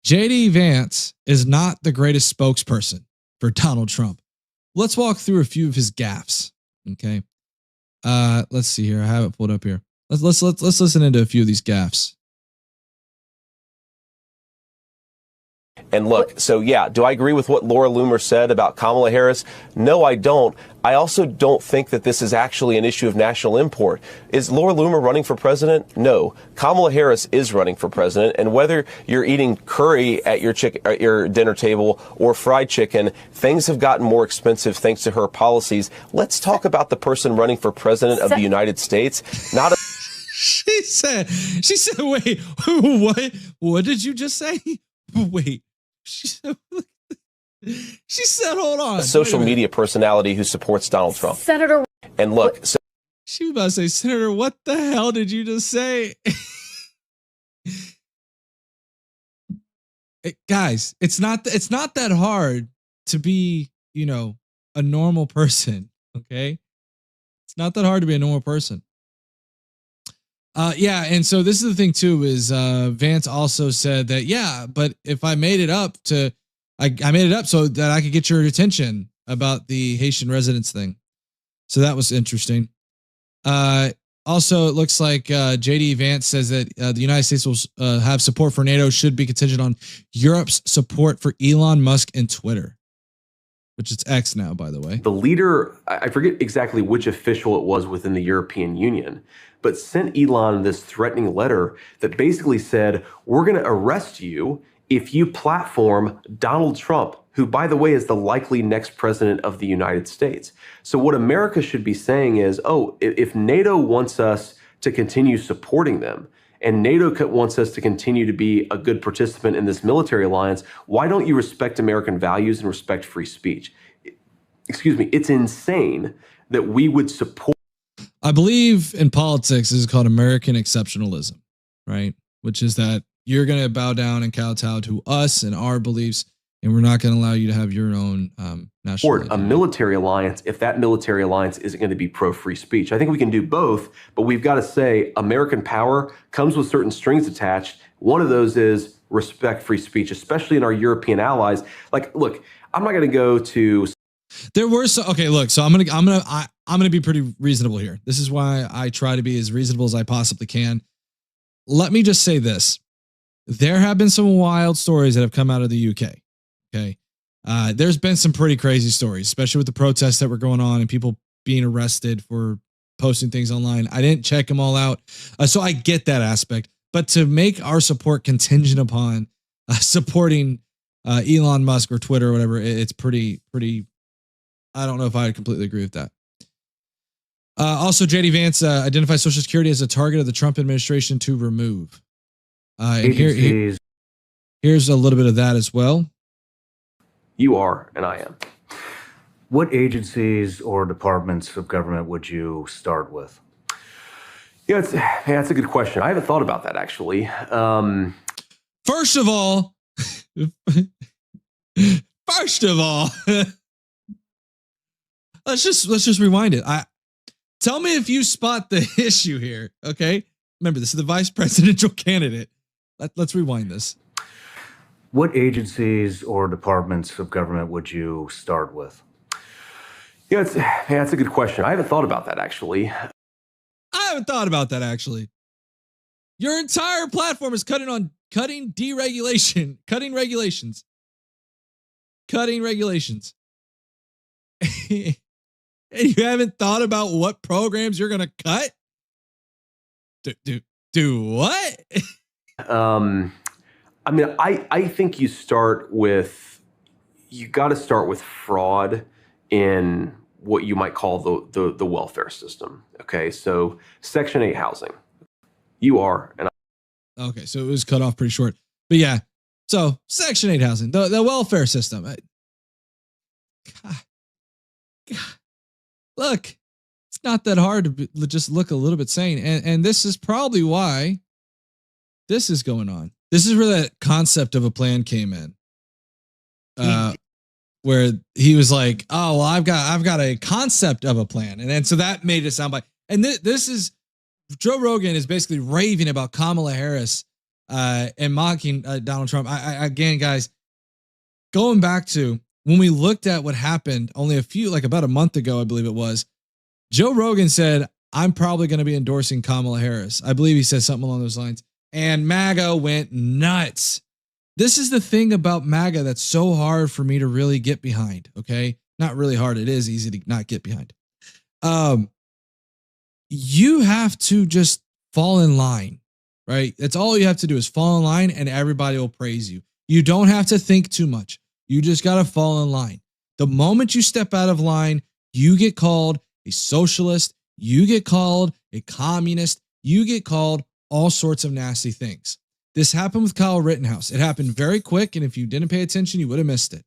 JD Vance is not the greatest spokesperson for Donald Trump. Let's walk through a few of his gaffes. Okay. Let's see here. I have it pulled up here. Let's listen into a few of these gaffes. And look, so yeah, do I agree with what Laura Loomer said about Kamala Harris? No, I don't. I also don't think that this is actually an issue of national import. Is Laura Loomer running for president? No. Kamala Harris is running for president. And whether you're eating curry at your dinner table or fried chicken, things have gotten more expensive thanks to her policies. Let's talk about the person running for president of the United States, not a She said, wait, what did you just say? Wait. She said, hold on. A social media personality who supports Donald Trump. Senator. And look, so she was about to say, Senator, what the hell did you just say? Guys, it's not that hard to be, a normal person. Okay. It's not that hard to be a normal person. Yeah, and so this is the thing too, is Vance also said that, yeah, but if I made it up I made it up so that I could get your attention about the Haitian residents thing. So that was interesting. Also, it looks like JD Vance says that the United States will have support for NATO should be contingent on Europe's support for Elon Musk and Twitter, which is X now, by the way. The leader, I forget exactly which official it was within the European Union, but sent Elon this threatening letter that basically said, we're going to arrest you if you platform Donald Trump, who, by the way, is the likely next president of the United States. So what America should be saying is, oh, if NATO wants us to continue supporting them, and NATO wants us to continue to be a good participant in this military alliance, why don't you respect American values and respect free speech? Excuse me, it's insane that we would support. I believe in politics, this is called American exceptionalism, right? Which is that you're going to bow down and kowtow to us and our beliefs, and we're not going to allow you to have your own national identity. A military alliance, if that military alliance isn't going to be pro-free speech. I think we can do both, but we've got to say American power comes with certain strings attached. One of those is respect free speech, especially in our European allies. Like, look, I'm not going to go to. There were okay. Look, so I'm gonna be pretty reasonable here. This is why I try to be as reasonable as I possibly can. Let me just say this: there have been some wild stories that have come out of the UK. Okay, there's been some pretty crazy stories, especially with the protests that were going on and people being arrested for posting things online. I didn't check them all out, so I get that aspect. But to make our support contingent upon supporting Elon Musk or Twitter or whatever, it's pretty. I don't know if I completely agree with that. Also, JD Vance identifies Social Security as a target of the Trump administration to remove. And here's a little bit of that as well. You are, and I am. What agencies or departments of government would you start with? Yeah, that's a good question. I haven't thought about that, actually. First of all, let's just rewind it. Tell me if you spot the issue here, okay? Remember, this is the vice presidential candidate. Let's rewind this. What agencies or departments of government would you start with? Yeah, that's a good question. I haven't thought about that, actually. Your entire platform is cutting deregulation, cutting regulations. And you haven't thought about what programs you're going to cut? Do what? I mean, I think you got to start with fraud in what you might call the welfare system. Okay, so Section 8 housing. You are, and okay, so it was cut off pretty short. But yeah, so Section 8 housing, the welfare system. God. Look, it's not that hard to just look a little bit sane. And this is probably why this is going on. This is where that concept of a plan came in. Where he was like, oh, well, I've got a concept of a plan. And then so that made it sound like, and this is, Joe Rogan is basically raving about Kamala Harris and mocking Donald Trump. Again, guys, going back to when we looked at what happened only about a month ago, I believe it was, Joe Rogan said, I'm probably going to be endorsing Kamala Harris. I believe he said something along those lines. And MAGA went nuts. This is the thing about MAGA that's so hard for me to really get behind. Okay. Not really hard. It is easy to not get behind. You have to just fall in line, right? That's all you have to do is fall in line and everybody will praise you. You don't have to think too much. You just got to fall in line. The moment you step out of line, you get called a socialist. You get called a communist. You get called all sorts of nasty things. This happened with Kyle Rittenhouse. It happened very quick, and if you didn't pay attention, you would have missed it.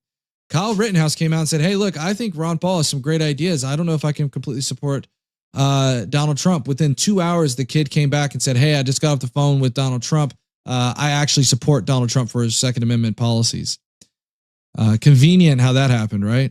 Kyle Rittenhouse came out and said, hey, look, I think Ron Paul has some great ideas. I don't know if I can completely support Donald Trump. Within 2 hours, the kid came back and said, hey, I just got off the phone with Donald Trump. I actually support Donald Trump for his Second Amendment policies. Convenient how that happened, right?